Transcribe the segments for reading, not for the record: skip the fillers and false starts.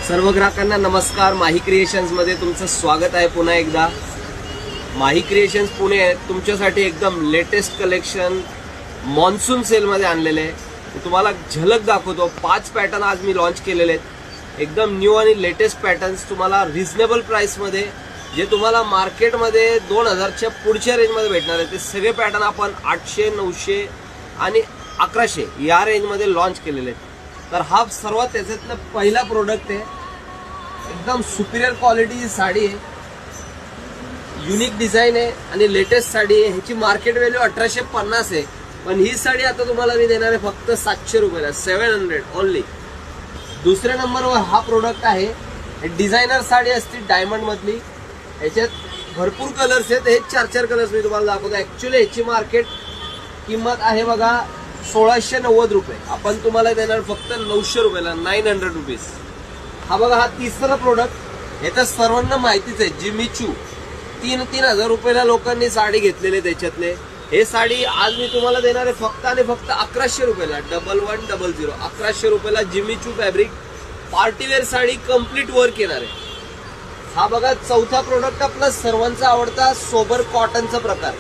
सर्व ग्राहकांना नमस्कार. माही क्रिएशन्स मध्ये तुमचं स्वागत आहे पुन्हा एकदा. माही क्रिएशन्स पुणे तुमच्यासाठी एकदम लेटेस्ट कलेक्शन मॉन्सून सेल मध्ये आणलेले आहे. तुम्हाला झलक दाखवतो. 5 पॅटर्न आज मी लॉन्च केलेले आहेत. एकदम न्यू आणि लेटेस्ट पॅटर्न्स तुम्हाला रिझनेबल प्राइस मध्ये, जे तुम्हाला मार्केटमध्ये 2000च्या पुढच्या रेंजमध्ये भेटणार आहे. ते सगळे पॅटर्न आपण 800, 900 आणि 1100 या रेंजमध्ये लॉन्च केलेले आहेत. तर हा सर्वात त्याच्यातला पहिला प्रोडक्ट आहे. एकदम सुपिरियर क्वालिटीची साडी आहे, युनिक डिझाईन आहे आणि लेटेस्ट साडी आहे. ह्याची मार्केट व्हॅल्यू 1850 आहे, पण ही साडी आता तुम्हाला मी देणार आहे फक्त 700 रुपयाला. 700 ओनली. दुसऱ्या नंबरवर हा प्रोडक्ट आहे. डिझायनर साडी असते डायमंड मधली. ह्याच्यात भरपूर कलर्स आहेत. हे 4 कलर्स मी तुम्हाला दाखवतो. ऍक्च्युअली ह्याची मार्केट किंमत आहे बघा 1690 रुपये. आपण तुम्हाला देणार फक्त 900 रुपयाला. 900 रुपीज. हा बघा, हा तिसरा प्रोडक्ट. याचं सर्वांना माहितीच आहे. जिमीचू 3,000 रुपयाला लोकांनी साडी घेतलेली. त्याच्यातले हे साडी आज मी तुम्हाला देणार आहे फक्त आणि फक्त 1100 रुपयाला. 1100 1100 रुपयाला Jimmy Choo fabric partywear sari complete work येणार आहे. हा बघा चौथा प्रोडक्ट आपला सर्वांचा आवडता सोबर कॉटनचा प्रकार.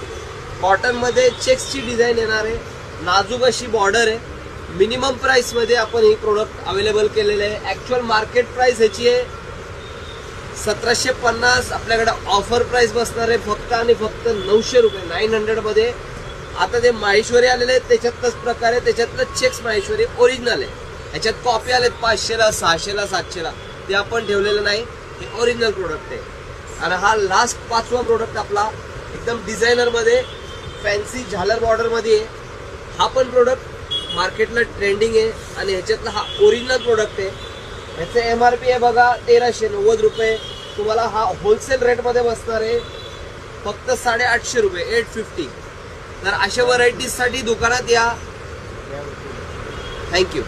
कॉटन मध्ये चेक्सची डिझाईन येणार आहे. नाजूक अशी बॉर्डर आहे. मिनिमम प्राइस मध्ये आपण ही प्रोडक्ट अवेलेबल केलेले आहे. ऍक्च्युअल मार्केट प्राइस ह्याची आहे 1750. आपल्याकडे ऑफर प्राइस बसणार आहे फक्त आणि फक्त 900 रुपये. 900 मध्ये. आता ते माहेश्वरी आलेले आहेत त्याच्यातच प्रकार आहे. त्याच्यातलं चेक्स माहेश्वरी ओरिजिनल आहे. ह्याच्यात कॉपी आलेत 500ला, 600ला, 700ला. ते आपण ठेवलेलं नाही. हे ओरिजिनल प्रोडक्ट आहे. आणि हा लास्ट 5वा प्रोडक्ट आपला एकदम डिझायनर मध्ये फॅन्सी झालर बॉर्डर मध्ये आहे. हा पण प्रोडक्ट मार्केटला ट्रेंडिंग आहे आणि ह्याच्यातला हा ओरिजिनल प्रोडक्ट आहे. ह्याचं MRP आहे बघा 1390 रुपये. तुम्हाला हा होलसेल रेट मध्ये बसणार आहे फक्त 850 रुपये. 850. तर अशा व्हरायटीज साठी दुकानात या. थँक्यू.